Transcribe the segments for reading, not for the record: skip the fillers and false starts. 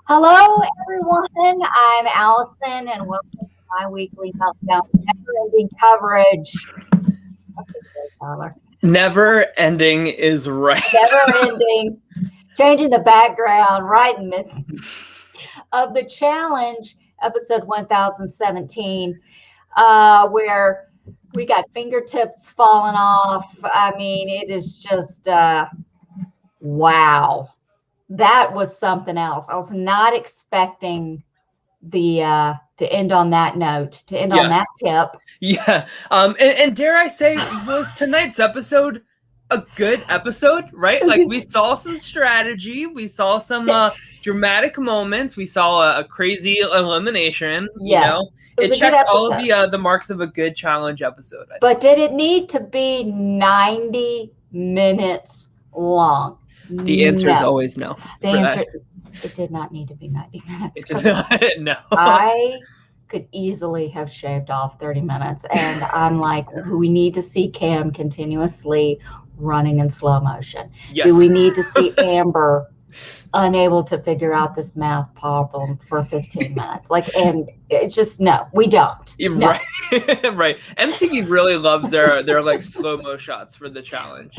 Hello, everyone. I'm Allison, and welcome to my weekly Meltdown never-ending coverage. What's this say, Tyler? Never ending is right. Never-ending, changing the background right in the midst of the challenge, episode 1017, where we got fingertips falling off. I mean, it is just wow. That was something else. I was not expecting to end on that note, to end on that tip. Yeah. And dare I say, was tonight's episode a good episode, right? Like, we saw some strategy, we saw some dramatic moments, we saw a crazy elimination. Yes, you know, it checked all of the marks of a good challenge episode. But did it need to be 90 minutes long? The answer is always no. The answer, it did not need to be 90 minutes. It did not, no. I could easily have shaved off 30 minutes. And I'm like, we need to see Cam continuously running in slow motion. Yes. Do we need to see Amber unable to figure out this math problem for 15 minutes? And it's just, no, we don't. No. Right. Right. MTV really loves their like slow-mo shots for the challenge.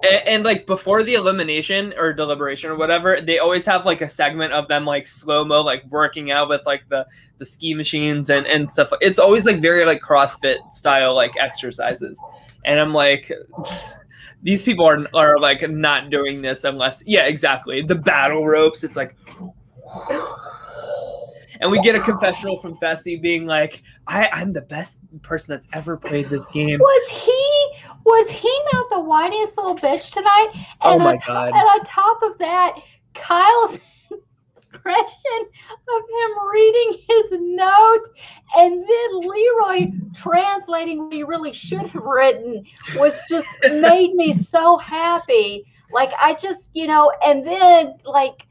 And like before the elimination or deliberation or whatever, they always have like a segment of them like slow-mo, like working out with like the ski machines and stuff. It's always like very like CrossFit style like exercises. And I'm like, these people are like not doing this unless, yeah, exactly. The battle ropes, it's like, and we get a confessional from Fessy being like, I'm the best person that's ever played this game. Was he not the whiniest little bitch tonight? And my God. And on top of that, Kyle's impression of him reading his note and then Leroy translating what he really should have written was just made me so happy. Like, I just, and then like,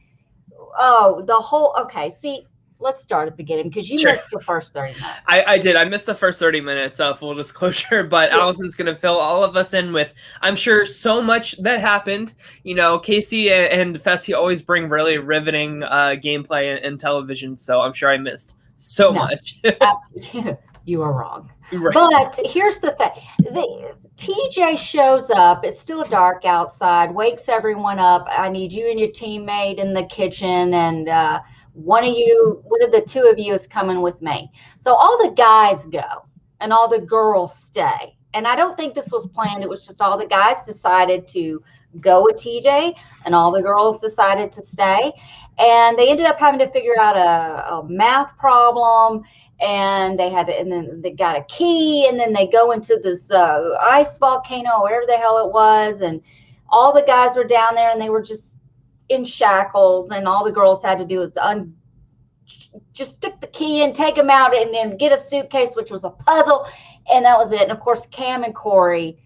see, let's start at the beginning because you missed the first 30 minutes. I did. I missed the first 30 minutes, full disclosure, but yeah. Allison's going to fill all of us in with, I'm sure, so much that happened. Casey and Fessy always bring really riveting gameplay and television, so I'm sure I missed so much. Absolutely. You are wrong. Right. But here's the thing. TJ shows up. It's still dark outside, wakes everyone up. I need you and your teammate in the kitchen, and one of the two of you is coming with me. So all the guys go and all the girls stay. And I don't think this was planned. It was just all the guys decided to go with TJ and all the girls decided to stay. And they ended up having to figure out a math problem. And then they got a key, and then they go into this ice volcano, whatever the hell it was. And all the guys were down there and they were just in shackles, and all the girls had to do was just stick the key in, take them out, and then get a suitcase, which was a puzzle, and that was it. And of course, Cam and Corey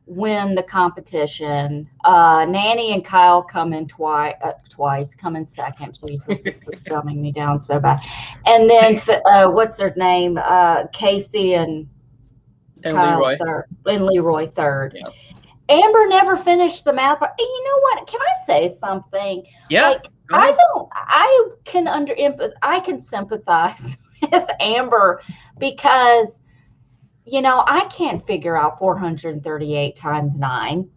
win the competition. Nanny and Kyle come in twice, come in second. Jesus, this is dumbing me down so bad. And then what's their name? Casey and Kyle Leroy third, and Leroy third. Yeah. Amber never finished the math. And you know what? Can I say something? Yeah. Like, I can sympathize with Amber because, I can't figure out 438 times 9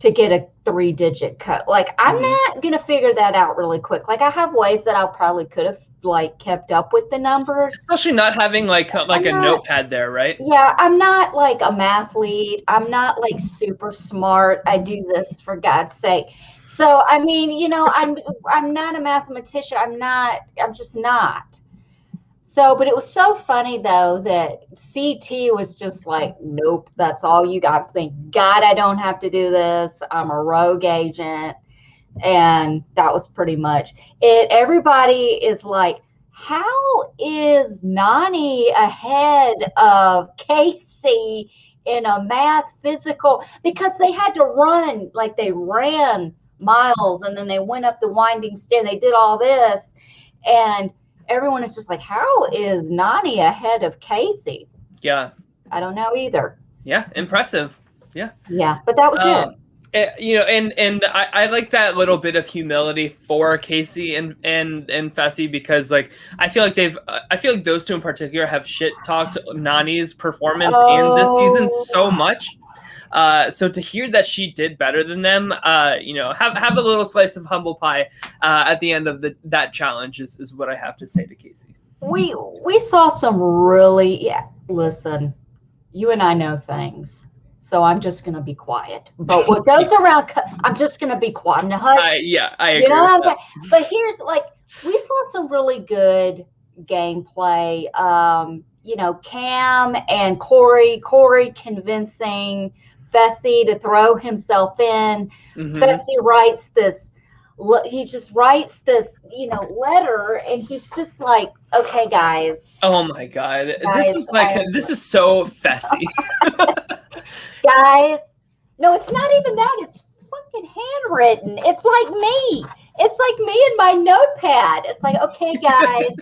to get a 3-digit code. Like, I'm not going to figure that out really quick. Like, I have ways that I probably could have kept up with the numbers, especially not having like a notepad there, right? Yeah, I'm not like a mathlete. I'm not like super smart. I do this for God's sake. So I mean, I'm not a mathematician. I'm just not. So, but it was so funny though that CT was just like, nope, that's all you got. Thank God I don't have to do this. I'm a rogue agent. And that was pretty much it. Everybody is like, how is Nani ahead of Casey in a math physical? Because they had to run, like they ran miles and then they went up the winding stair. They did all this. And everyone is just like, how is Nani ahead of Casey? Yeah. I don't know either. Yeah. Impressive. Yeah. Yeah. But that was it. And I like that little bit of humility for Casey and Fessy, because like I feel like those two in particular have shit talked Nani's performance in this season so Oh, much. So to hear that she did better than them, have a little slice of humble pie at the end of that challenge is what I have to say to Casey. we saw some really, yeah, listen, you and I know things, so I'm just going to be quiet. But what goes around, I'm just going to be quiet. Now, hush. I agree. You know what I'm that. saying? But here's like, we saw some really good gameplay. Cam and Corey convincing Fessy to throw himself in. Mm-hmm. Fessy writes this. He just writes this, letter, and he's just like, "Okay, guys." Oh my god, this is so Fessy. Guys, no, it's not even that. It's fucking handwritten. It's like me. It's like me and my notepad. It's like, okay, guys.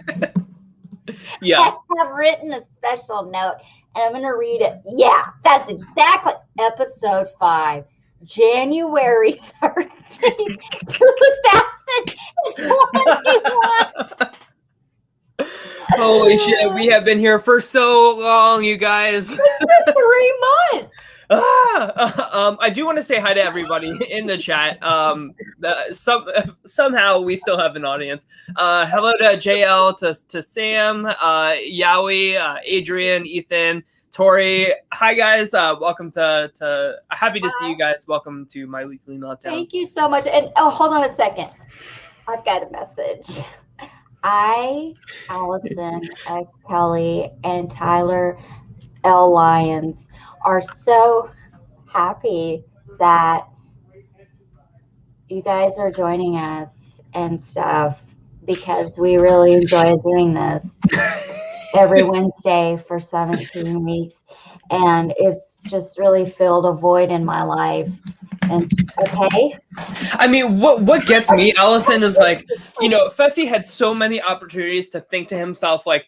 Yeah. I have written a special note, and I'm going to read it. Yeah, that's exactly episode 5, January 13th, 2021. Holy shit, we have been here for so long, you guys. 3 months. I do want to say hi to everybody in the chat. Somehow we still have an audience. Hello to JL, to Sam, Yowie, Adrian, Ethan, Tori. Hi guys, welcome to happy to see you guys. Welcome to my weekly Meltdown. Thank you so much. And hold on a second. I've got a message. Allison S. Kelly, and Tyler L. Lyons are so happy that you guys are joining us and stuff, because we really enjoy doing this every Wednesday for 17 weeks, and it's just really filled a void in my life. And okay, I mean, what gets me, Allison, is like, Fessy had so many opportunities to think to himself, like,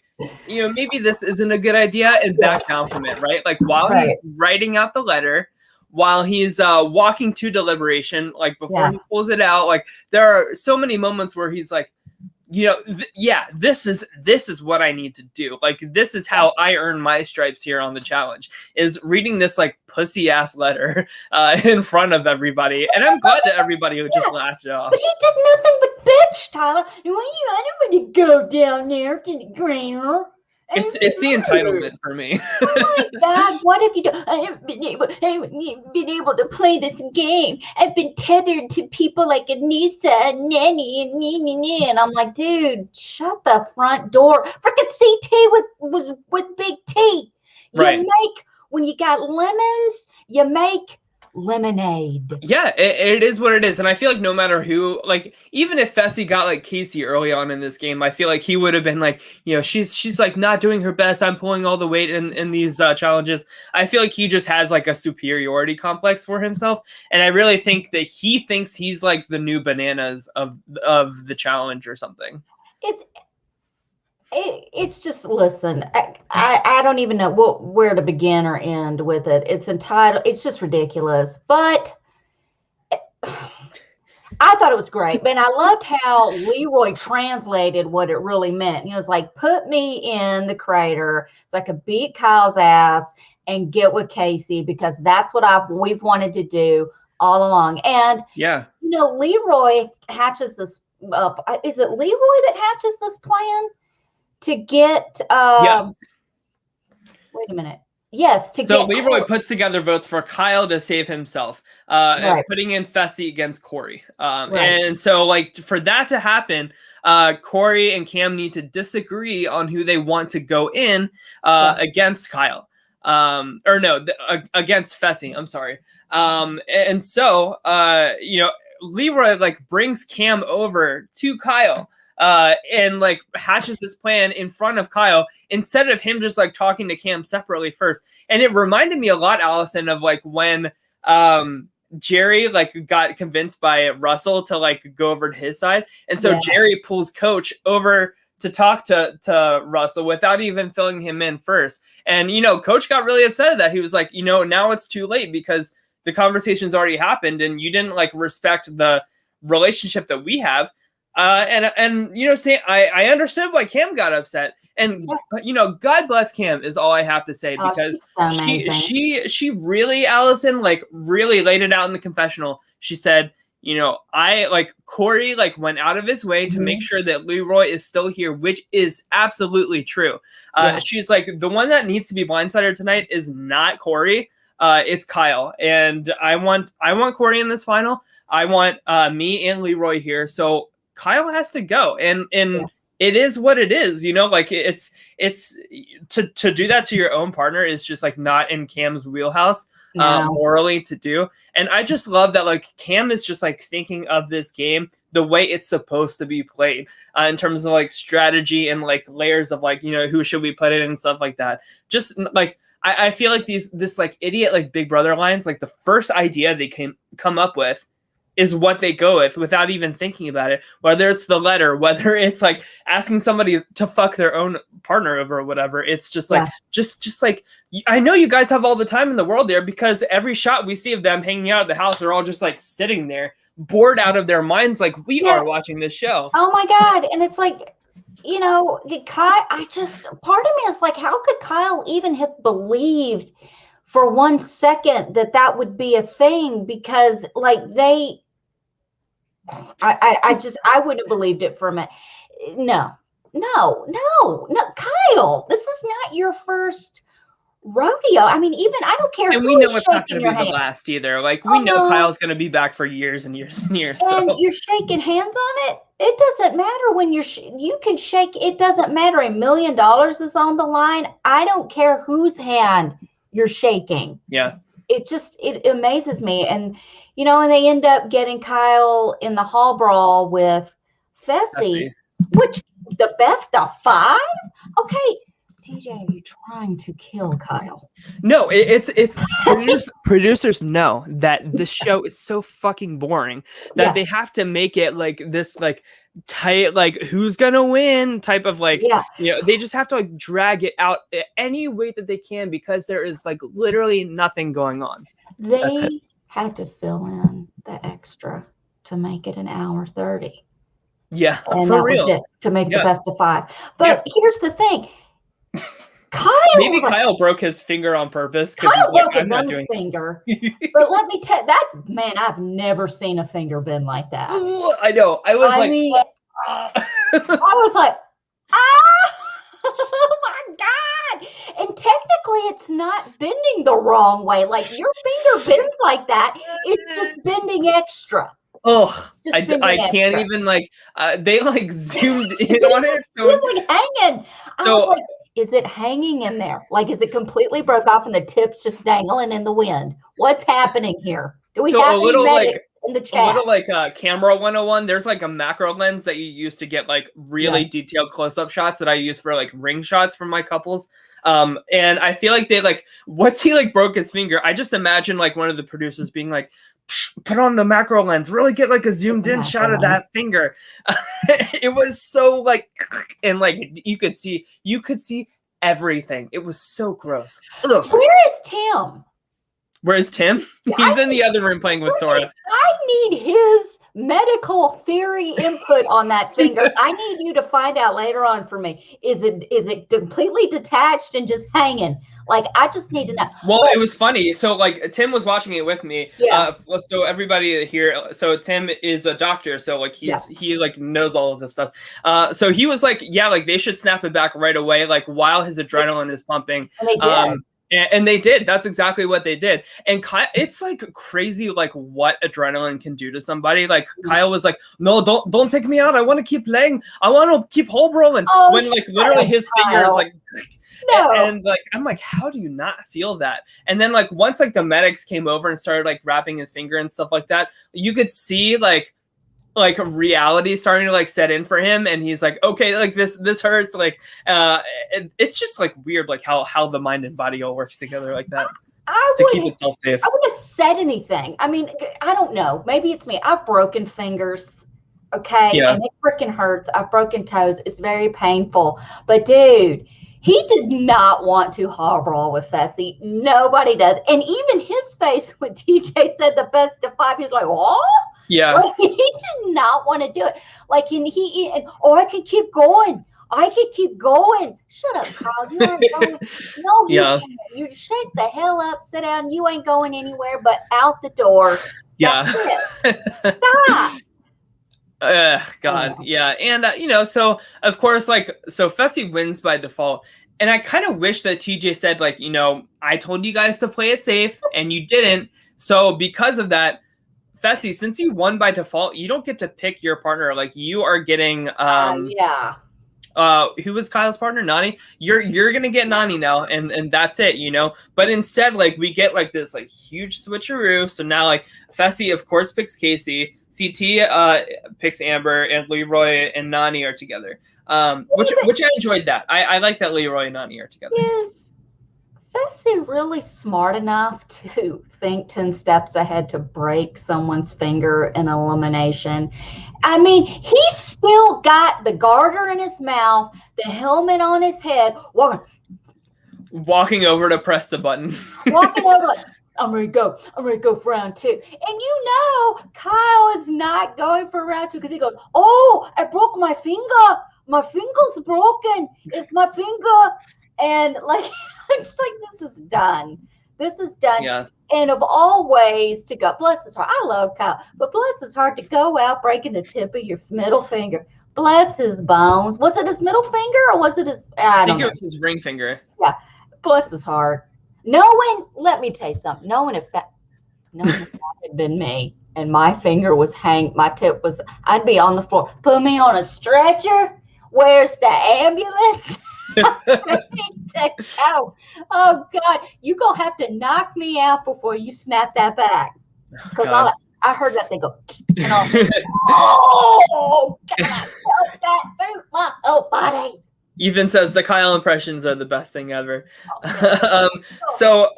maybe this isn't a good idea, and back down from it, right? Like, while he's writing out the letter, while he's walking to deliberation, like before he pulls it out, like there are so many moments where he's like, this is what I need to do. Like, this is how I earn my stripes here on the challenge, is reading this like pussy ass letter in front of everybody. And I'm glad that everybody would just laughed it off. But he did nothing but bitch, Tyler. I don't want to go down there to the ground. It's the entitlement for me. Oh my God, what have you done? I haven't been able to play this game. I've been tethered to people like Anissa and Nanny and Nene. And I'm like, dude, shut the front door. Frickin' CT was with Big T. When you got lemons, you make lemonade. Yeah, it is what it is. And I feel like no matter who, like, even if Fessy got like Casey early on in this game, I feel like he would have been like, she's like not doing her best. I'm pulling all the weight in these challenges. I feel like he just has like a superiority complex for himself. And I really think that he thinks he's like the new Bananas of the challenge or something. It's just, listen, I don't even know where to begin or end with it. It's just ridiculous. But I thought it was great. But I loved how Leroy translated what it really meant. He was like, put me in the crater so I could beat Kyle's ass and get with Casey, because that's what we've wanted to do all along. And, Leroy hatches this up. Is it Leroy that hatches this plan? To get yes. Wait a minute. Yes, so Leroy puts together votes for Kyle to save himself, and putting in Fessy against Corey. And so, like, for that to happen, Corey and Cam need to disagree on who they want to go in against Kyle. Against Fessy. I'm sorry. And so, Leroy like brings Cam over to Kyle. And like hatches this plan in front of Kyle instead of him just like talking to Cam separately first. And it reminded me a lot, Allison, of like when Jerry like got convinced by Russell to like go over to his side. And so Jerry pulls Coach over to talk to Russell without even filling him in first. And, Coach got really upset at that. He was like, now it's too late because the conversation's already happened, and you didn't like respect the relationship that we have. And you know, say I understood why Cam got upset. And you know, God bless Cam is all I have to say, because so she really, Allison, like really laid it out in the confessional. She said, you know, I like Corey like went out of his way to make sure that Leroy is still here, which is absolutely true. She's like, the one that needs to be blindsided tonight is not Corey, it's Kyle. And I want Corey in this final. I want me and Leroy here. So Kyle has to go. And it is what it is, you know, like it's to do that to your own partner is just like not in Cam's wheelhouse morally to do. And I just love that like Cam is just like thinking of this game the way it's supposed to be played, in terms of like strategy and like layers of like, you know, who should we put in and stuff like that. Just like I feel like this like idiot like Big Brother lines, like the first idea they come up with is what they go with without even thinking about it, whether it's the letter, whether it's like asking somebody to fuck their own partner over or whatever. It's just like, just like, I know you guys have all the time in the world there, because every shot we see of them hanging out at the house, they're all just like sitting there bored out of their minds. Like we are watching this show. Oh my God. And it's like, you know, Kyle, part of me is like, how could Kyle even have believed for 1 second that would be a thing? Because like I wouldn't have believed it for a minute. No, Kyle, this is not your first rodeo. I mean, even I don't care. And we know it's not going to be the last either. Like we know Kyle's going to be back for years and years and years. And you're shaking hands on it. It doesn't matter when you can shake. It doesn't matter. $1 million is on the line. I don't care whose hand you're shaking. Yeah. It amazes me. And, you know, and they end up getting Kyle in the hall brawl with Fessy, which the best of 5. Okay. TJ, are you trying to kill Kyle? No, it's producers know that this show is so fucking boring that they have to make it like this, like tight, like who's gonna win type of like, you know, they just have to like drag it out any way that they can, because there is like literally nothing going on. They had to fill in the extra to make it 1:30. Yeah, and for that real. was it, to make the best of 5. But here's the thing. Maybe Kyle broke his finger on purpose. Kyle broke his own finger. But let me tell that man, I've never seen a finger bend like that. I know. I was like, oh my God. And technically it's not bending the wrong way. Like your finger bends like that. It's just bending extra. Oh, I can't even like, they like zoomed in on it. So it's like hanging. I was like, is it hanging in there? Like, is it completely broke off and the tip's just dangling in the wind? What's happening here? Do we have any medics in the chat? A little like camera 101. There's like a macro lens that you use to get like really detailed close-up shots that I use for like ring shots from my couples. And I feel like they like, once he like broke his finger, I just imagine like one of the producers being like, put on the macro lens, really get like a zoomed in shot of that finger. It was so like, and like you could see everything. It was so gross. Ugh. Where is Tim? Where's Tim? He's in the other room playing with Sora. I need his medical theory input on that finger. I need you to find out later on for me. Is it completely detached and just hanging? Like, I just need to know. Well, it was funny. So, like, Tim was watching it with me. So everybody here. So Tim is a doctor. So like he like knows all of this stuff. So he was like, yeah, like they should snap it back right away, like while his adrenaline is pumping. And they did. And they did. That's exactly what they did. And Kyle, it's like crazy, like what adrenaline can do to somebody. Like Kyle was like, "No, don't take me out. I want to keep playing. I want to keep hole rolling." When like literally his finger is like, and like I'm like, how do you not feel that? And then like once like the medics came over and started like wrapping his finger and stuff like that, you could see like reality starting to like set in for him, and he's like, okay, like this hurts, like it's just like weird, like how the mind and body all works together like that to keep itself safe. I wouldn't have said anything. I mean, I don't know, maybe it's me. I've broken fingers, okay, and it freaking hurts. I've broken toes. It's very painful. But dude, he did not want to hall brawl with Fessy. Nobody does. And even his face when TJ said the best of 5. He was like, what? Yeah. Like, he did not want to do it. Like, and I could keep going. I could keep going. Shut up, Carl. You ain't going. No, you can't. You shut the hell up, sit down. You ain't going anywhere but out the door. Yeah. Stop. God. Yeah. And, so of course, so Fessy wins by default. And I kind of wish that TJ said, I told you guys to play it safe and you didn't. So because of that, Fessy, since you won by default, you don't get to pick your partner. Like, you are getting, who was Kyle's partner? Nani. You're gonna get Nani now, and that's it, But instead, we get this huge switcheroo. So now Fessy, of course, picks Casey. CT picks Amber, and Leroy and Nani are together. Which I enjoyed that. I like that Leroy and Nani are together. Is Fessy really smart enough to think 10 steps ahead to break someone's finger in elimination? I mean, he's still got the garter in his mouth, the helmet on his head, walking over to press the button. Walking over like, I'm ready to go for round 2. And Kyle is not going for round 2 because he goes, oh, I broke my finger. My finger's broken. It's my finger. And I'm just like, this is done. This is done. Yeah. And of all ways to go, bless his heart. I love Kyle, but bless his heart to go out breaking the tip of your middle finger. Bless his bones. Was it his middle finger or was it his? I think it was his ring finger. Yeah. Bless his heart. Let me tell you something. Knowing if that had been me and my finger was my tip was, I'd be on the floor. Put me on a stretcher. Where's the ambulance? Oh God, you gonna have to knock me out before you snap that back. Because I heard that thing go, and I was like, oh God, I felt that through my whole body. Ethan says the Kyle impressions are the best thing ever. So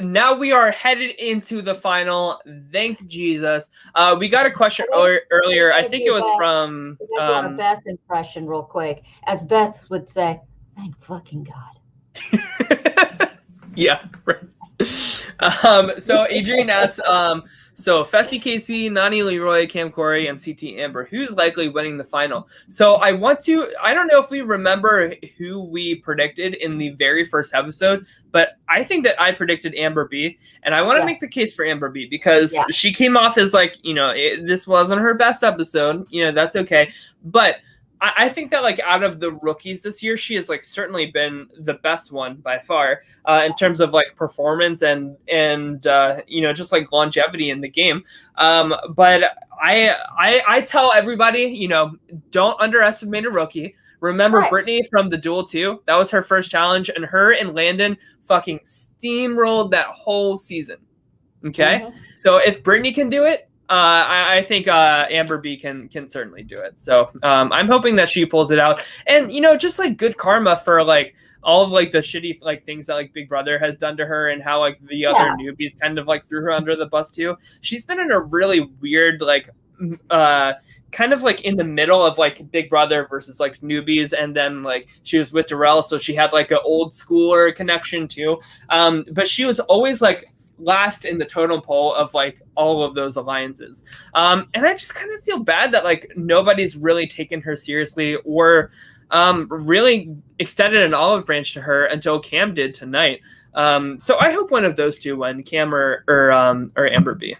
now we are headed into the final. Thank Jesus. We got a question earlier. I think it was from Beth's impression real quick. As Beth would say, thank fucking God. Yeah. Right. So Adrian asks, so Fessy, Casey, Nani, Leroy, Cam, Corey, and CT Amber, who's likely winning the final? So I don't know if we remember who we predicted in the very first episode, but I think that I predicted Amber B, and I want to make the case for Amber B because she came off as this wasn't her best episode. That's okay. But I think that out of the rookies this year, she has certainly been the best one by far in terms of performance and just longevity in the game. But I tell everybody, don't underestimate a rookie. Remember Brittany from the Duel 2? That was her first challenge, and her and Landon fucking steamrolled that whole season. Okay, so if Brittany can do it, I think Amber B can certainly do it. So I'm hoping that she pulls it out. And, just good karma for all of the shitty things that Big Brother has done to her and how the other newbies kind of threw her under the bus too. She's been in a really weird kind of in the middle of Big Brother versus newbies, and then she was with Darrell, so she had an old schooler connection too. But she was always last in the totem pole of all of those alliances. And I just kind of feel bad that nobody's really taken her seriously or really extended an olive branch to her until Cam did tonight. So I hope one of those two win, Cam or Amber B.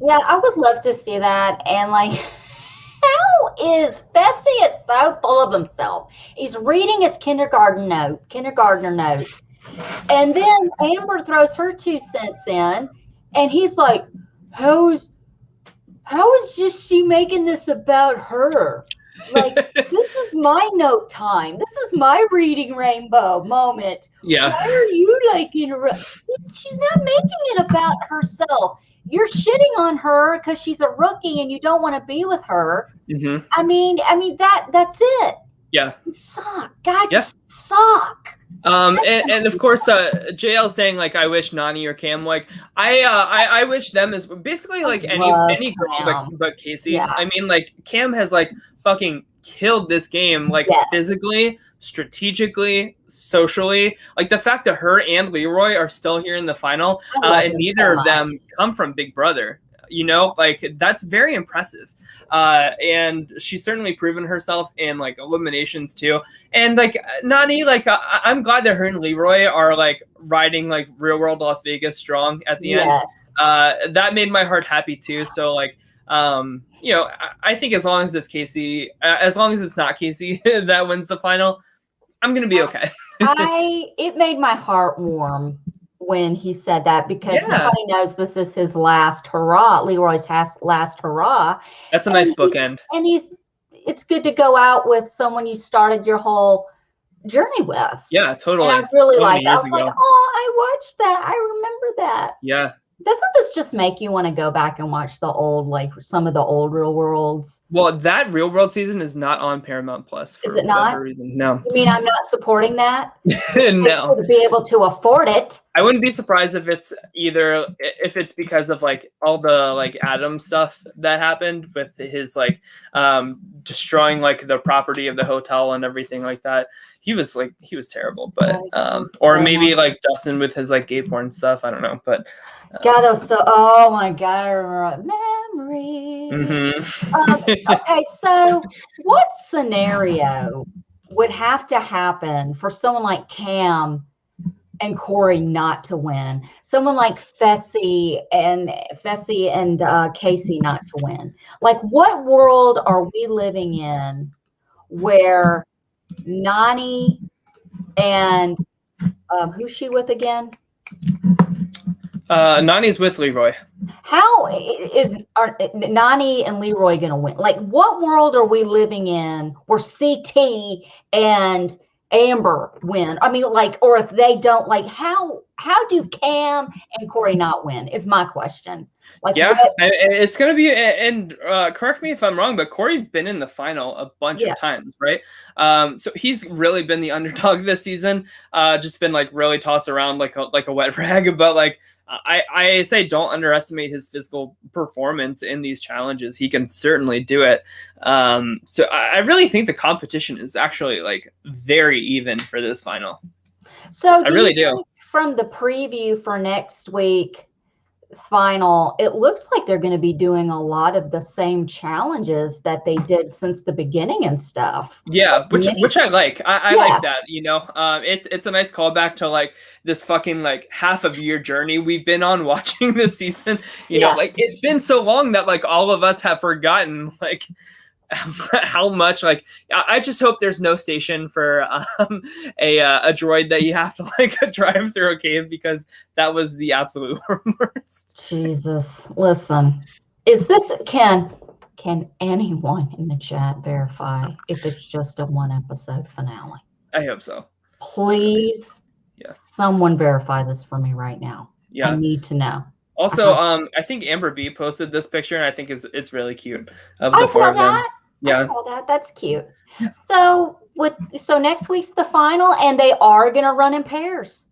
Yeah, I would love to see that. And how is Fessy so full of himself? He's reading his kindergartner note. And then Amber throws her 2 cents in, and he's like, how is just she making this about her? This is my note time. This is my reading rainbow moment. Yeah. Why are you she's not making it about herself. You're shitting on her because she's a rookie and you don't want to be with her. Mm-hmm. I mean that's it. Yeah. You suck. God, you suck. And of course, JL saying I wish Nani or Cam I wish them as basically any girl but Casey. Yeah. I mean Cam has fucking killed this game, like Yes. physically, strategically, socially. Like the fact that her and Leroy are still here in the final, and neither of them come from Big Brother. Like that's very impressive. And she's certainly proven herself in like eliminations too. And like Nani, like I'm glad that her and Leroy are like riding like Real World Las Vegas strong at the end. That made my heart happy too. So like, I think as long as it's Casey, as long as it's not Casey that wins the final, I'm gonna be okay. It made my heart warm when he said that, because nobody knows this is his last hurrah, Leroy's last hurrah. That's a nice bookend. And it's good to go out with someone you started your whole journey with. Yeah, totally. And I really like it. I was like, oh, I watched that. I remember that. Yeah. Doesn't this just make you want to go back and watch the old, like some of the old Real Worlds? Well, that Real World season is not on Paramount Plus. Is it not? Reason. No. You mean I'm not supporting that? No. To be able to afford it. I wouldn't be surprised if it's because of like all the like Adam stuff that happened with his like destroying like the property of the hotel and everything like that. He was terrible, but or maybe like Dustin with his like gay porn stuff. I don't know, but God, that was so. Oh my God, I remember memories. Mm-hmm. Okay, so what scenario would have to happen for someone like Cam and Corey not to win? Someone like Fessy and Casey not to win? Like, what world are we living in where Nani and who's she with again? Nani's with Leroy. How are Nani and Leroy going to win? Like, what world are we living in where CT and Amber win? I mean, like, or if they don't, like, how do Cam and Corey not win? Is my question. Like, it's gonna be, and correct me if I'm wrong, but Corey's been in the final a bunch of times, right? So he's really been the underdog this season. Just been like really tossed around like a wet rag, but like. I say don't underestimate his physical performance in these challenges. He can certainly do it. So I really think the competition is actually like very even for this final. So I really do. From the preview for next week's final, it looks like they're going to be doing a lot of the same challenges that they did since the beginning and stuff. Yeah, which I like. I like that. It's a nice callback to like this fucking like half of year journey we've been on watching this season. You know, like it's been so long that like all of us have forgotten like how much. Like I just hope there's no station for a droid that you have to like drive through a cave, because that was the absolute worst. Jesus, listen, is this can anyone in the chat verify if it's just a 1-episode finale? I hope so. Please, someone verify this for me right now. Yeah, I need to know. Also, I think Amber B posted this picture, and I think it's really cute of the four of them. Yeah, I saw that. That's cute. So next week's the final, and they are going to run in pairs.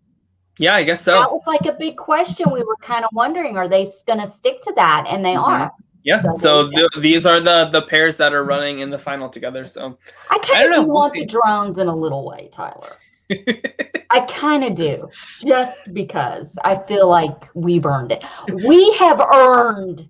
Yeah, I guess so. That was like a big question. We were kind of wondering, are they going to stick to that? And they are. Yeah. So these are the pairs that are running in the final together. So I kind of want the drones in a little way, Tyler. I kind of do, just because I feel like we've earned it. We have earned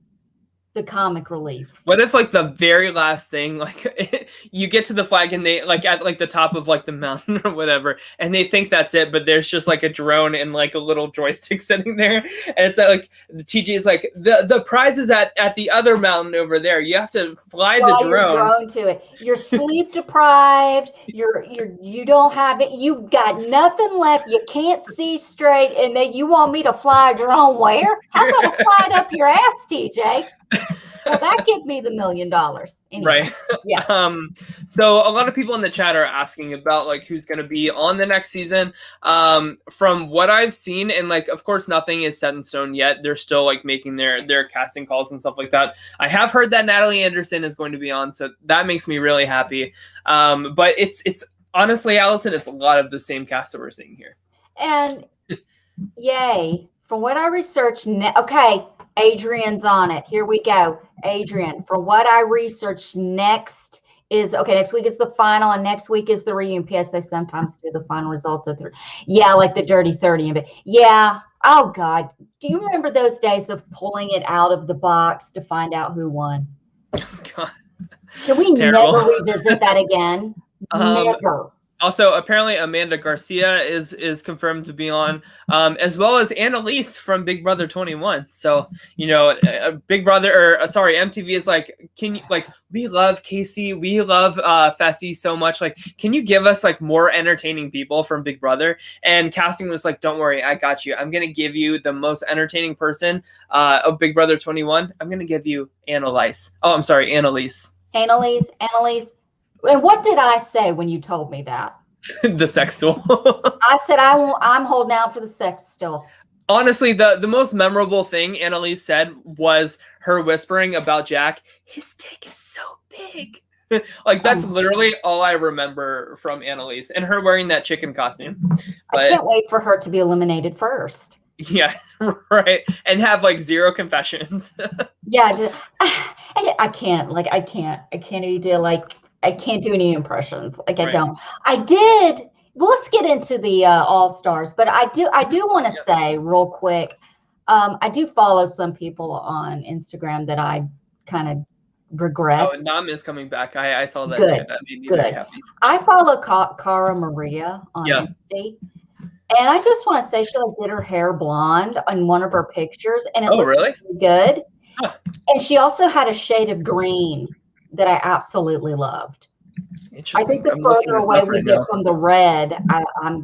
the comic relief. What if like the very last thing, like you get to the flag and they like at like the top of like the mountain or whatever, and they think that's it, but there's just like a drone and like a little joystick sitting there, and it's like the TJ is like the prize is at the other mountain over there. You have to fly the drone to it. You're sleep deprived. You don't have it. You got nothing left. You can't see straight, and then you want me to fly a drone where? How about to fly it up your ass, TJ? Well, that gives me the $1 million. Anyway. Right. Yeah. So a lot of people in the chat are asking about like who's going to be on the next season. From what I've seen, and like of course nothing is set in stone yet. They're still like making their casting calls and stuff like that. I have heard that Natalie Anderson is going to be on, so that makes me really happy. But it's honestly, Allison, it's a lot of the same cast that we're seeing here. And yay. From what I researched, okay, Adrian's on it. Here we go. Adrian, from what I researched, next next week is the final, and next week is the reunion. PS, they sometimes do the final results of like the Dirty 30. But yeah, oh God, do you remember those days of pulling it out of the box to find out who won? God. Can we Terrible. never revisit that again? Never. Also, apparently Amanda Garcia is confirmed to be on, as well as Annalise from Big Brother 21. So, Big Brother, MTV is like, we love Casey, we love Fessy so much. Like, can you give us like more entertaining people from Big Brother? And casting was like, don't worry, I got you. I'm gonna give you the most entertaining person of Big Brother 21. I'm gonna give you Annalise. Oh, I'm sorry, Annalise. Annalise. And what did I say when you told me that? The sex stool. I said I'm holding out for the sex stool. Honestly, the most memorable thing Annalise said was her whispering about Jack. His dick is so big. Like, that's literally all I remember from Annalise, and her wearing that chicken costume. But I can't wait for her to be eliminated first. Yeah, right. And have like zero confessions. Yeah, I can't even do I can't do any impressions. Like, I don't. I did. Well, let's get into the All-Stars, but I do want to say real quick, I do follow some people on Instagram that I kind of regret. Oh, Nam is coming back. I saw that Good. too. That made me very happy. I follow Cara Maria on Insta, and I just want to say she did her hair blonde on one of her pictures, and it looked really good. Huh. And she also had a shade of green that I absolutely loved. I think the further away we get from the red,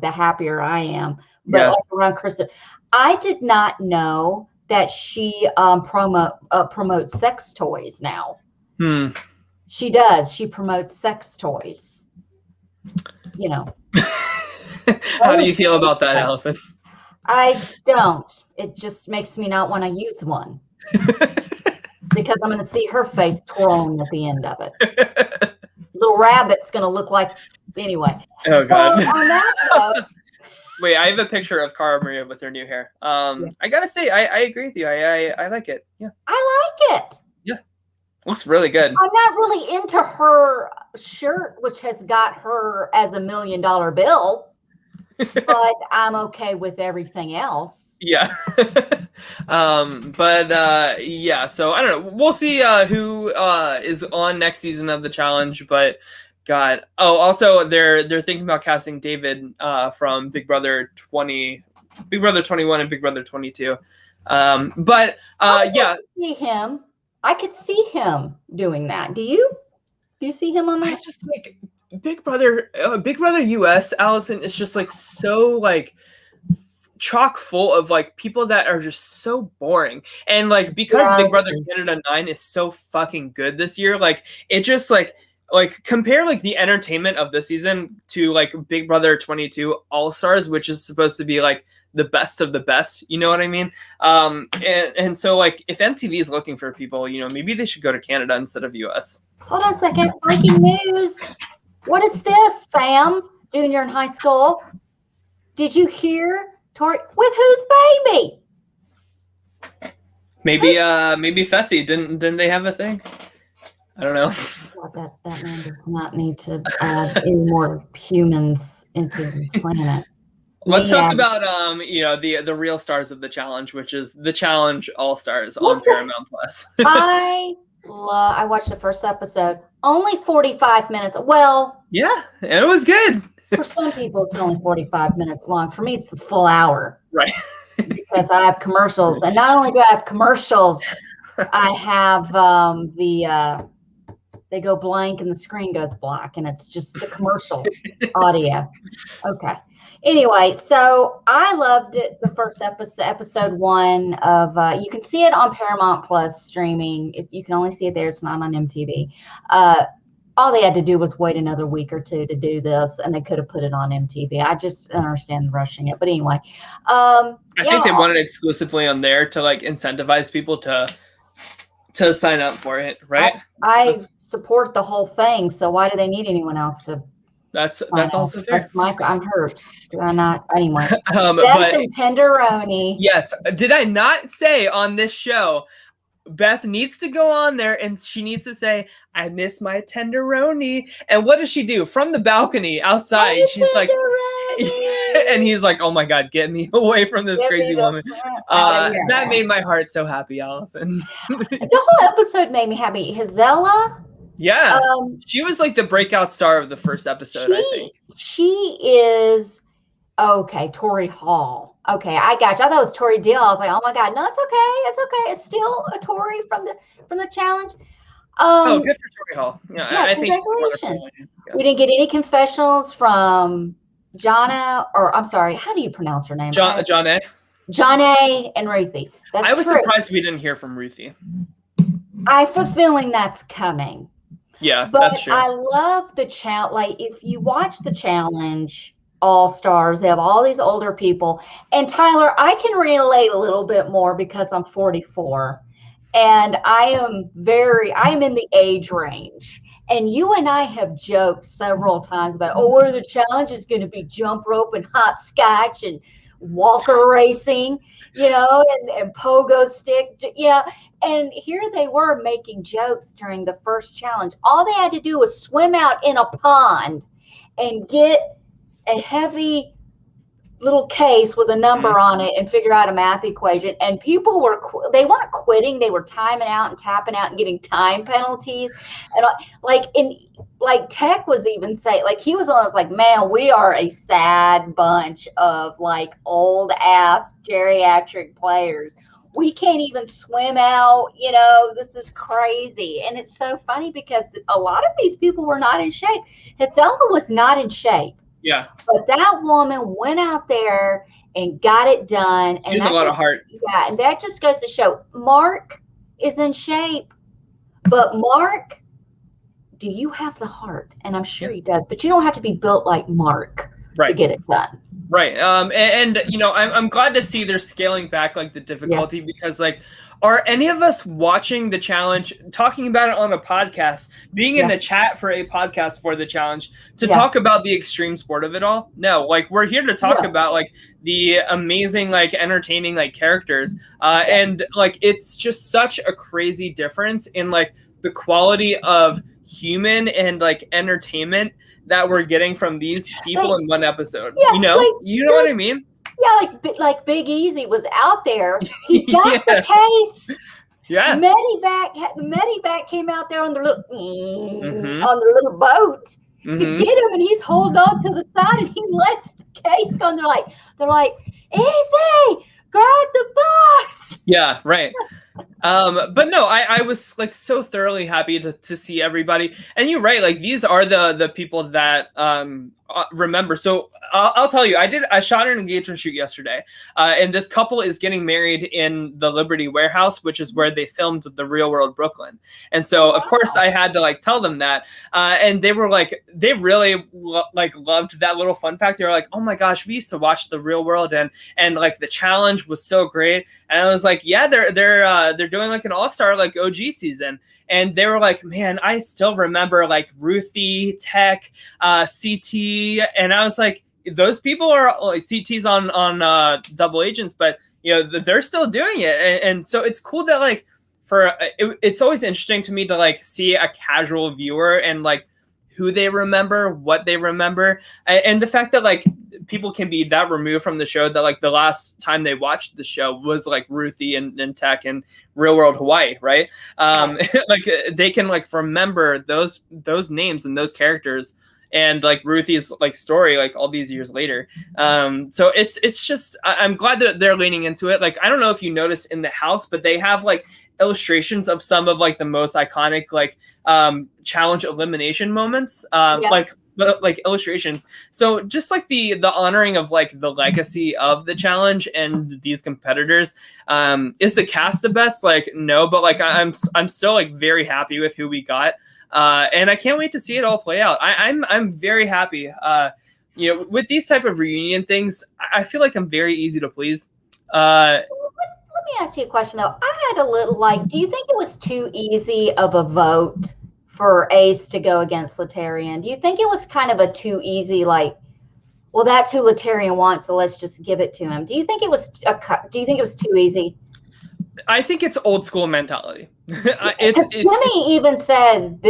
the happier I am. But like around Kristen, I did not know that she promotes sex toys now. She does. She promotes sex toys. How do you feel about that, Allison? I don't. It just makes me not want to use one. Because I'm going to see her face twirling at the end of it. Little rabbit's going to look like, anyway. Oh, God. So on that note, wait, I have a picture of Cara Maria with her new hair. I got to say, I agree with you. I like it. Yeah. I like it. Yeah. Looks really good. I'm not really into her shirt, which has got her as $1 million bill. But I'm okay with everything else. Yeah. Yeah, so I don't know. We'll see who is on next season of the challenge, but God. Oh, also they're thinking about casting David from Big Brother 21 and Big Brother 22. Yeah. See him. I could see him doing that. Do you? Do you see him on that? I just like Big Brother US, Allison, is just like so like chock full of like people that are just so boring. And like because Big Brother Canada 9 is so fucking good this year, like it just like compare like the entertainment of the season to like Big Brother 22 All-Stars, which is supposed to be like the best of the best, you know what I mean? And so like if MTV is looking for people, maybe they should go to Canada instead of US. Hold on a second. Breaking news. What is this, Sam? Junior in high school. Did you hear Tori with whose baby? Maybe Fessy. Didn't they have a thing? I don't know. That man does not need to add any more humans into this planet. Let's talk about the real stars of the challenge, which is the Challenge All-Stars on Paramount Plus. I watched the first episode. Only 45 minutes. Well, yeah, it was good. For some people, it's only 45 minutes long. For me, it's a full hour. Right. Because I have commercials. And not only do I have commercials, I have they go blank and the screen goes black, and it's just the commercial audio. Okay. Anyway, so I loved it. The first episode 1 of you can see it on Paramount Plus streaming. You can only see it there. It's not on MTV. All they had to do was wait another week or two to do this, and they could have put it on MTV. I just don't understand rushing it. But anyway, I think they wanted it exclusively on there to like incentivize people to sign up for it, right? I support the whole thing. So why do they need anyone else to? That's also fair. That's I'm hurt. Do I not? Anyway. Beth and Tenderoni. Yes. Did I not say on this show Beth needs to go on there and she needs to say, "I miss my tenderoni." And what does she do from the balcony outside? She's like, and he's like, "Oh my God, get me away from this crazy woman." That made my heart so happy, Allison. The whole episode made me happy. Hazella. Yeah, she was like the breakout star of the first episode, I think. She is, okay, Tori Hall. Okay, I got you. I thought it was Tori Deal. I was like, oh my God, no, it's okay. It's okay. It's still a Tori from the challenge. Good for Tori Hall. Yeah, I think congratulations. We didn't get any confessionals from Jonna, or I'm sorry, how do you pronounce her name? Jonna and Ruthie. I was surprised we didn't hear from Ruthie. I have a feeling that's coming. Yeah, but that's true. I love the challenge. Like, if you watch the challenge, All Stars, they have all these older people. And Tyler, I can relate a little bit more because I'm 44. And I am in the age range. And you and I have joked several times about, where the challenge is going to be jump rope and hopscotch and walker racing, and pogo stick, And here they were making jokes during the first challenge. All they had to do was swim out in a pond and get a heavy little case with a number on it and figure out a math equation. And people they weren't quitting. They were timing out and tapping out and getting time penalties. And like Tech was even saying, like, he was almost like, man, we are a sad bunch of like old ass geriatric players. We can't even swim out, this is crazy. And it's so funny because a lot of these people were not in shape. Hazella was not in shape. Yeah. But that woman went out there and got it done. And she's a lot of heart. Yeah, and that just goes to show Mark is in shape. But Mark, do you have the heart? And I'm sure he does, but you don't have to be built like Mark to get it done. Right. And I'm glad to see they're scaling back like the difficulty because like, are any of us watching the challenge, talking about it on a podcast, being in the chat for a podcast for the challenge to talk about the extreme sport of it all? No, like, we're here to talk about like the amazing, like, entertaining, like, characters. And like, it's just such a crazy difference in like the quality of human and like entertainment that we're getting from these people in one episode. You know what I mean? Yeah, like Big Easy was out there. He got the case. Yeah. Medivac came out there on the little boat to get him, and he's holding on to the side, and he lets the case go. And they're like, easy, grab the box. Yeah, right. But no, I was like so thoroughly happy to see everybody. And you're right, like these are the people that remember. So I'll tell you, I shot an engagement shoot yesterday, and this couple is getting married in the Liberty Warehouse, which is where they filmed The Real World Brooklyn. And so of course I had to like tell them that, and they were like, they really loved that little fun fact. They were like, oh my gosh, we used to watch The Real World, and like the challenge was so great. And I was like, yeah, they're doing like an all-star like OG season. And they were like, man, I still remember like Ruthie, Tech, CT. And I was like, those people are like CTs on double agents, but they're still doing it. And so it's cool that like it's always interesting to me to like see a casual viewer and like who they remember, what they remember. And the fact that like people can be that removed from the show that like the last time they watched the show was like Ruthie and Tech and Real World Hawaii, right? Like they can like remember those names and those characters and like Ruthie's like story like all these years later. So it's just, I'm glad that they're leaning into it. Like, I don't know if you noticed in the house, but they have like illustrations of some of like the most iconic like challenge elimination moments, like illustrations. So just like the honoring of like the legacy of the challenge and these competitors. Is the cast the best? Like, no, but like I'm still like very happy with who we got. And I can't wait to see it all play out. I'm very happy. With these type of reunion things, I feel like I'm very easy to please. Let me ask you a question though. I had a little do you think it was too easy of a vote for Ace to go against Laterian? Do you think it was kind of a too easy, like, well, that's who Laterian wants, so let's just give it to him? Do you think it was too easy? I think it's old school mentality. Because Jimmy even said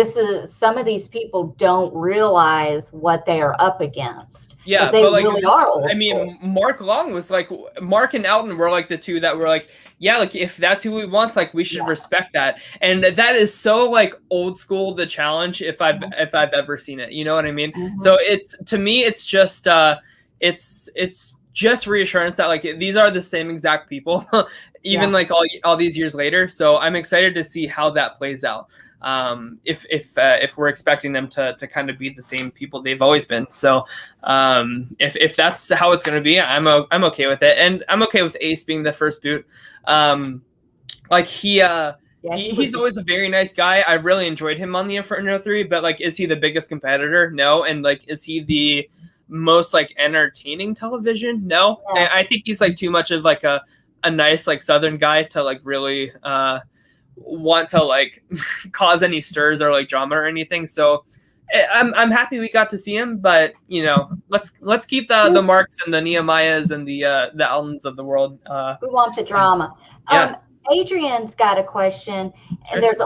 some of these people don't realize what they are up against. Yeah, they but like really are old school. Mark Long was like, Mark and Elton were like the two that were like, yeah, like if that's who we want, like we should respect that. And that is so like old school the challenge if I've ever seen it. You know what I mean? So it's, to me, it's just it's just reassurance that like these are the same exact people, even like all these years later. So I'm excited to see how that plays out. If we're expecting them to kind of be the same people they've always been. So if that's how it's going to be, I'm okay with it, and I'm okay with Ace being the first boot. Like he's always a very nice guy. I really enjoyed him on the Inferno 3, but like, is he the biggest competitor? No. And like, is he the most like entertaining television? No. And I think he's like too much of like a nice like Southern guy to like really want to like cause any stirs or like drama or anything. So I'm happy we got to see him, but you know, let's keep the Marks and the Nehemiahs and the Eltons of the world. We want the drama. Adrian's got a question, and there's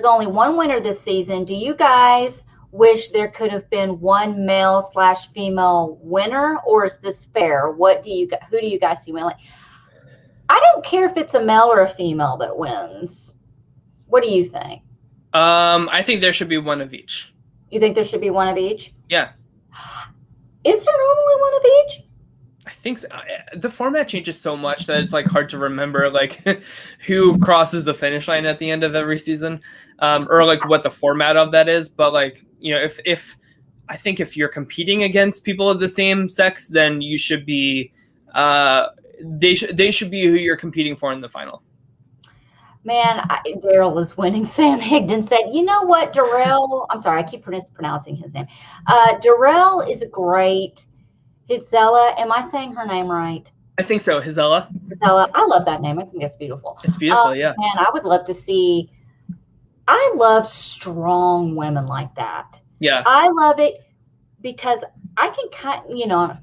only one winner this season. Do you guys wish there could have been one male/female winner, or is this fair? Who do you guys see winning? I don't care if it's a male or a female that wins. What do you think? I think there should be one of each. You think there should be one of each? Yeah. Is there normally one of each? I think so. The format changes so much that it's like hard to remember like who crosses the finish line at the end of every season, or like what the format of that is. But like, you know, if I think if you're competing against people of the same sex, then you should be they should be who you're competing for in the final. Man, Daryl is winning. Sam Higdon said, you know what, Darrell, I'm sorry, I keep pronouncing his name. Darrell is a great. Hizella, am I saying her name right? I think so, Hizella. Hizella, I love that name. I think that's beautiful. It's beautiful, yeah. Man, I would love to see. I love strong women like that. Yeah. I love it because I can kind of, you know, I'm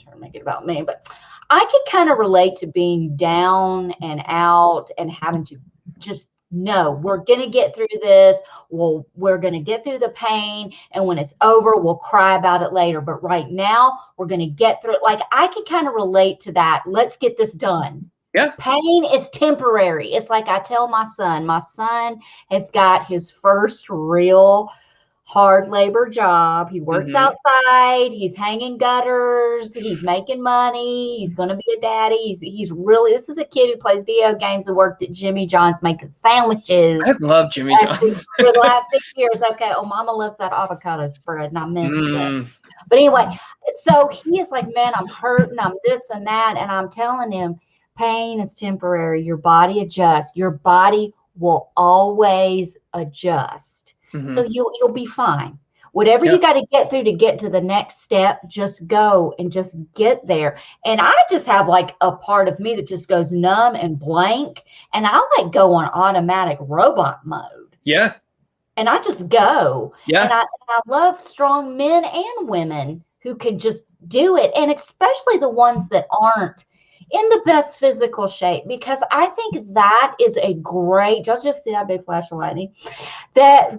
trying to make it about me, but I can kind of relate to being down and out and having to just no, we're going to get through this. We're going to get through the pain. And when it's over, we'll cry about it later. But right now, we're going to get through it. Like, I can kind of relate to that. Let's get this done. Yeah. Pain is temporary. It's like I tell my son has got his first real hard labor job. He works outside. He's hanging gutters. He's making money. He's going to be a daddy. He's really, this is a kid who plays video games and worked at Jimmy John's making sandwiches. I love Jimmy John's. For the last 6 years. Okay. Oh, mama loves that avocado spread and I miss it. But anyway, so he is like, man, I'm hurting. I'm this and that. And I'm telling him, pain is temporary. Your body adjusts. Your body will always adjust. So you'll be fine. Whatever you got to get through to get to the next step, just go and just get there. And I just have like a part of me that just goes numb and blank. And I like go on automatic robot mode. Yeah. And I just go. Yeah. And I love strong men and women who can just do it. And especially the ones that aren't in the best physical shape, because I think that is a great, just see that big flash of lightning, I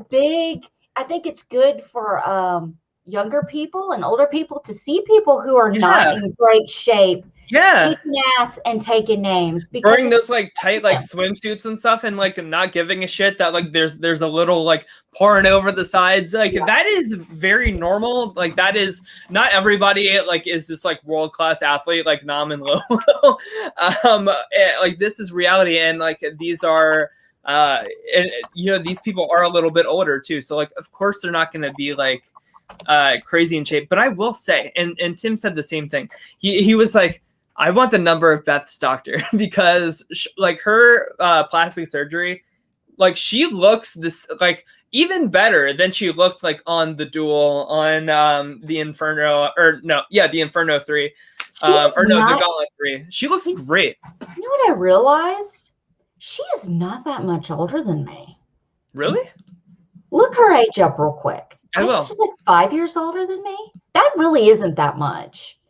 think it's good for younger people and older people to see people who are not in great shape. Kicking ass and taking names. Wearing those like tight like swimsuits and stuff and like not giving a shit that like there's a little like pouring over the sides. Like that is very normal. Like that is not everybody like is this like world-class athlete like Nam and Lo. Like this is reality, and like these are and you know, these people are a little bit older too. So like of course they're not gonna be like crazy in shape. But I will say, and Tim said the same thing. He was like, I want the number of Beth's doctor because like her plastic surgery, like she looks this like even better than she looked like on the Duel, on the Inferno, the Inferno 3, the Gauntlet 3. She looks great. You know what I realized? She is not that much older than me. Really? Look her age up real quick. I will. She's like 5 years older than me. That really isn't that much.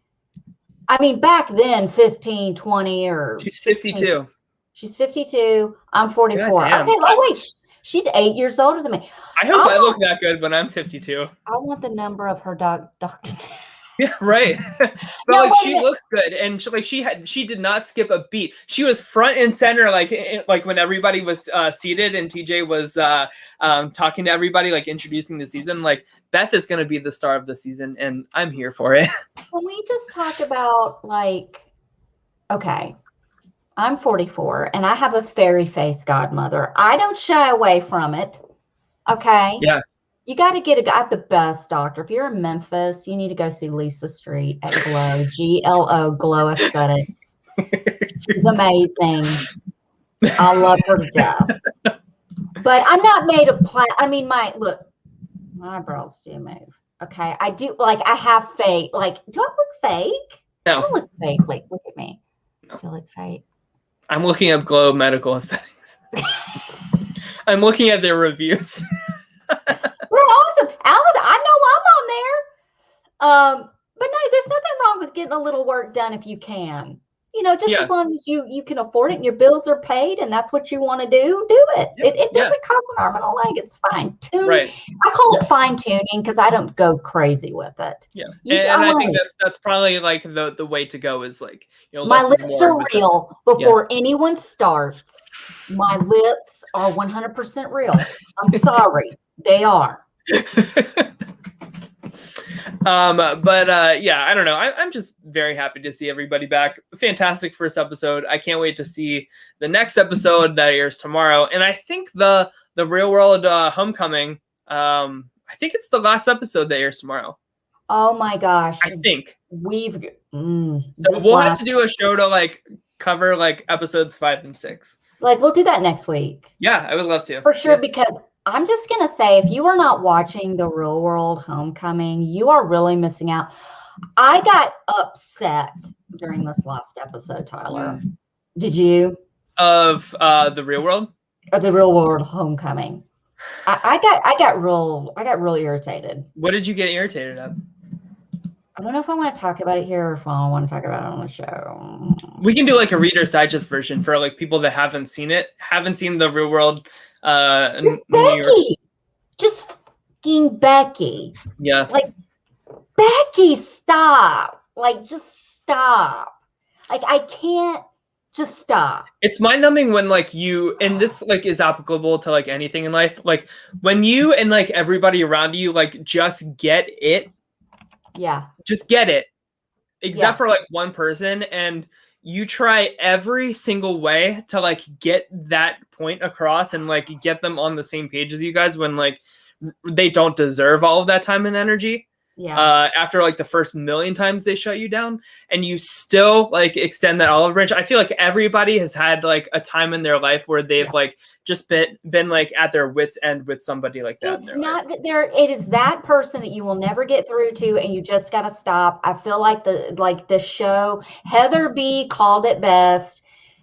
I mean, back then, 15, 20, or... She's 52. She's 52. I'm 44. God damn. Okay. Oh wait, she's 8 years older than me. I hope I look that good when I'm 52. I want the number of her doctor. Yeah, right. But No, like wait a she minute. looks good, and she did not skip a beat. She was front and center, like when everybody was seated and TJ was talking to everybody, like introducing the season. Like Beth is gonna be the star of the season, and I'm here for it. Can we just talk about like, okay, I'm 44 and I have a fairy face godmother. I don't shy away from it. Okay. Yeah. You got to get I have the best doctor. If you're in Memphis, you need to go see Lisa Street at Glow, GLO, Glow Aesthetics. She's amazing. I love her to death. But I'm not made of I mean, my eyebrows do move. Okay. I do, like, I have fake. Like, do I look fake? No. I don't look fake. Like, look at me. No. Do I look fake? I'm looking up Glow Medical Aesthetics. I'm looking at their reviews. We're awesome. Alice, I know I'm on there. But no, there's nothing wrong with getting a little work done if you can. You know, just as long as you can afford it and your bills are paid and that's what you want to do it. It doesn't cost an arm and a leg. It's fine. Right. I call it fine tuning because I don't go crazy with it. Yeah. And I think that's probably like the way to go is like, you know, my lips are real before anyone starts. My lips are 100% real. I'm sorry. They are. Yeah, I don't know. I'm just very happy to see everybody back. Fantastic first episode. I can't wait to see the next episode that airs tomorrow. And I think the Real World Homecoming, I think it's the last episode that airs tomorrow. Oh my gosh. I think. So we'll have to do a show to like cover like episodes 5 and 6. Like we'll do that next week. Yeah, I would love to. For sure, because I'm just going to say, if you are not watching the Real World Homecoming, you are really missing out. I got upset during this last episode, Tyler. Did you? Of the Real World? Of the Real World Homecoming. I got real irritated. What did you get irritated at? I don't know if I want to talk about it here or if I want to talk about it on the show. We can do like a Reader's Digest version for like people that haven't seen the Real World. Just Becky. Just fucking Becky. Yeah. Like, Becky, stop. Like, just stop. Like, I can't just stop. It's mind-numbing when like you, and this like is applicable to like anything in life. Like when you and like everybody around you like just get it. Yeah. Just get it. Except for like one person, and you try every single way to like get that point across and like get them on the same page as you guys when like they don't deserve all of that time and energy. Yeah. After like the first million times they shut you down, and you still like extend that olive branch. I feel like everybody has had like a time in their life where they've like just been like at their wits' end with somebody like that. It's not there. It is that person that you will never get through to, and you just got to stop. I feel like the show, Heather B called it best.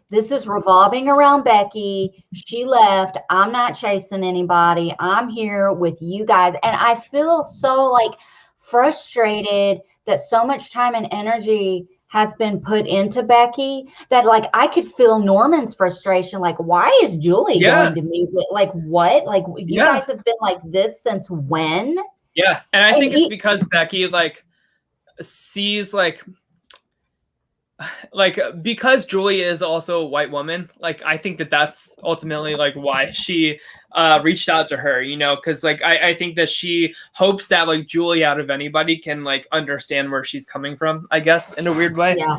This is revolving around Becky. She left. I'm not chasing anybody. I'm here with you guys, and I feel so like frustrated that so much time and energy has been put into Becky that like I could feel Norman's frustration. Like, why is Julie going to me? Like, what? Like, you guys have been like this since when? Yeah. And I think it's because Becky like sees like because Julie is also a white woman, like I think that's ultimately like why she reached out to her, you know, because like I think that she hopes that like Julie out of anybody can like understand where she's coming from, I guess, in a weird way. Yeah.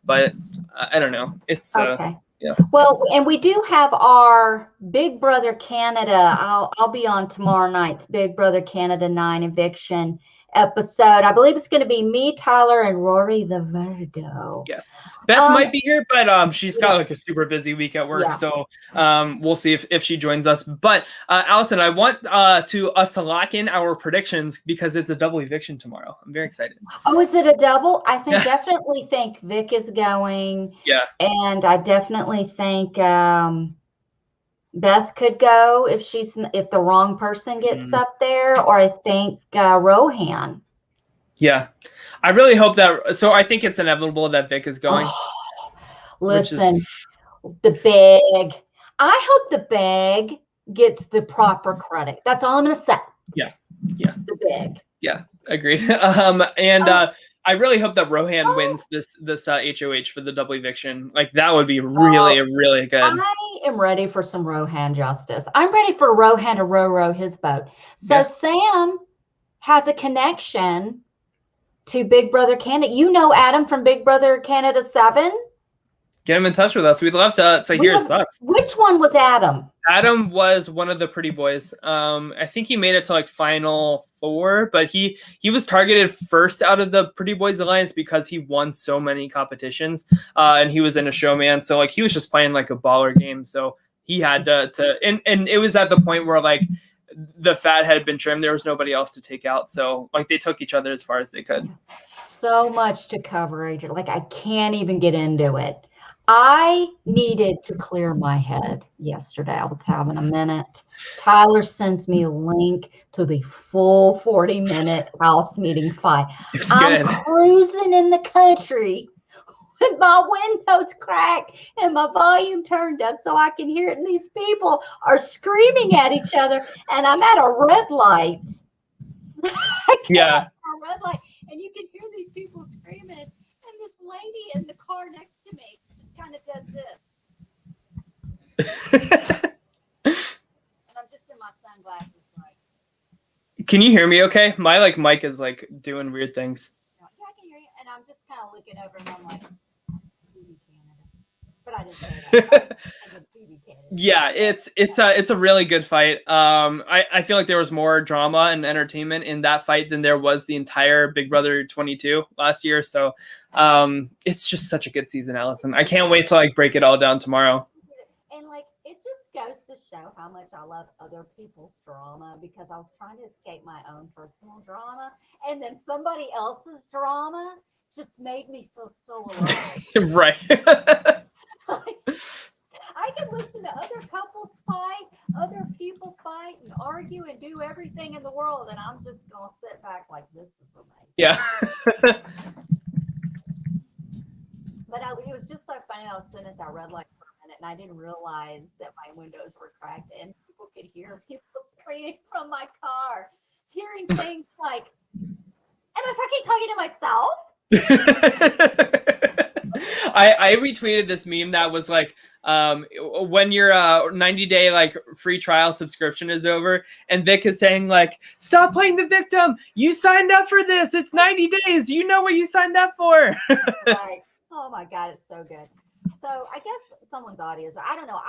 But I don't know. It's okay. Yeah. Well, and we do have our Big Brother Canada. I'll be on tomorrow night's Big Brother Canada 9 eviction episode. I believe it's going to be me, Tyler, and Rory the Virgo. Yes. Beth might be here, but she's got like a super busy week at work. So we'll see if she joins us. But Allison, I want us to lock in our predictions because it's a double eviction tomorrow. I'm very excited. Oh, is it a double? I think definitely think Vic is going. Yeah. And I definitely think Beth could go if the wrong person gets up there, or I think Rohan. Yeah, I really hope that. So I think it's inevitable that Vic is going. Listen, The big. I hope the big gets the proper credit. That's all I'm going to say. Yeah. The big. Yeah, agreed. I really hope that Rohan wins this HOH for the double eviction. Like that would be really good. I am ready for some Rohan justice. I'm ready for Rohan to row his boat. So Sam has a connection to Big Brother Canada. You know Adam from Big Brother Canada 7? Get him in touch with us. We'd love to hear his thoughts. Which one was Adam? Adam was one of the pretty boys. I think he made it to like final 4, but he was targeted first out of the Pretty Boys Alliance because he won so many competitions, and he was in a showman. So like he was just playing like a baller game. So he had to and it was at the point where like the fat had been trimmed. There was nobody else to take out. So like they took each other as far as they could. So much to cover, Adrian. Like I can't even get into it. I needed to clear my head yesterday. I was having a minute. Tyler sends me a link to the full 40-minute house meeting fight. I'm cruising in the country with my windows cracked and my volume turned up so I can hear it. And these people are screaming at each other. And I'm at a red light. A red light. And you can hear these people screaming. And this lady in the car next to me kind of does this. And I'm just in my sunglasses. Like, can you hear me okay? My like mic is like doing weird things. Yeah, I can hear you. And I'm just kind of looking over and I'm like, TV Canada. But I didn't say that. Yeah, it's a really good fight. I feel like there was more drama and entertainment in that fight than there was the entire Big Brother 22 last year. So it's just such a good season, Allison. I can't wait to like break it all down tomorrow. And like it just goes to show how much I love other people's drama, because I was trying to escape my own personal drama, and then somebody else's drama just made me feel so alive. Right. I can listen to other couples fight, other people fight and argue and do everything in the world, and I'm just going to sit back like, this is amazing. Yeah. But it was just so funny. I was sitting at that red light for a minute, and I didn't realize that my windows were cracked, and people could hear people screaming from my car, hearing things like, am I fucking talking to myself? I retweeted this meme that was like, when your 90-day like free trial subscription is over, and Vic is saying like, stop playing the victim. You signed up for this. It's 90 days. You know what you signed up for. Right. Oh my God, it's so good. So I guess someone's audio. I don't know.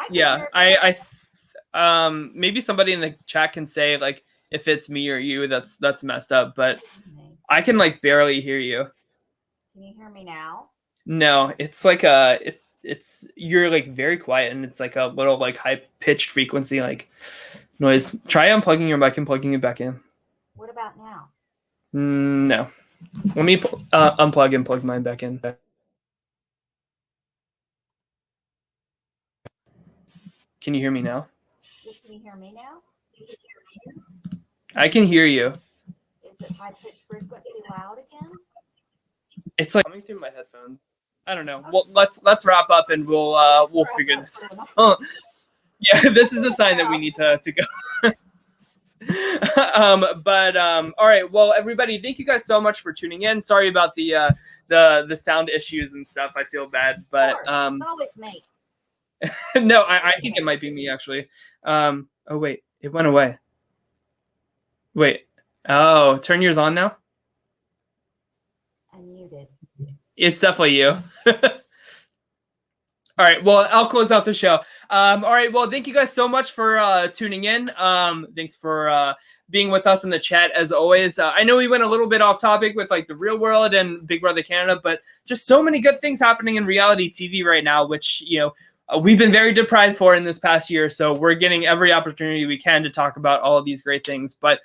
I maybe somebody in the chat can say like if it's me or you that's messed up, but I can like barely hear you. Can you hear me now? No, it's like it's you're like very quiet, and it's like a little like high pitched frequency like noise. Try unplugging your mic and plugging it back in. What about now? No. Let me unplug and plug mine back in. Can you hear me now? Can you hear me now? I can hear you. Is it high pitched frequency loud again? It's like coming through my headphones. I don't know. Well, let's wrap up and we'll figure this out. Oh, yeah, this is a sign that we need to go. All right. Well, everybody, thank you guys so much for tuning in. Sorry about the sound issues and stuff. I feel bad, but it's always me. No, I think it might be me actually. Oh wait, it went away. Wait. Oh, turn yours on now. Unmuted. It's definitely you. All right. Well, I'll close out the show. All right. Well, thank you guys so much for tuning in. Thanks for being with us in the chat as always. I know we went a little bit off topic with like the real world and Big Brother Canada, but just so many good things happening in reality TV right now, which, you know, we've been very deprived for in this past year. So we're getting every opportunity we can to talk about all of these great things. But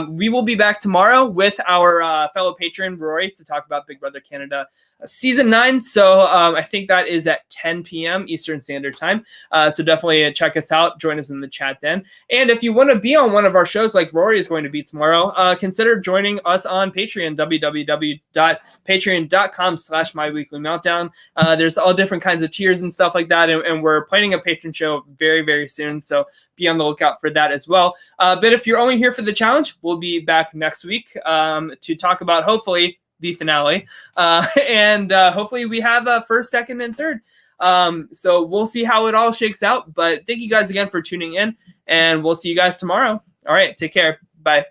we will be back tomorrow with our fellow patron, Rory, to talk about Big Brother Canada Season 9. So I think that is at 10 p.m. Eastern Standard Time. So definitely check us out. Join us in the chat then. And if you want to be on one of our shows like Rory is going to be tomorrow, consider joining us on Patreon, www.patreon.com/myweeklymeltdown. There's all different kinds of tiers and stuff like that. and we're planning a patron show very, very soon. So be on the lookout for that as well. But if you're only here for the challenge, we'll be back next week to talk about hopefully the finale, and hopefully we have a first, second, and third. So we'll see how it all shakes out. But thank you guys again for tuning in, and we'll see you guys tomorrow. All right, take care. Bye.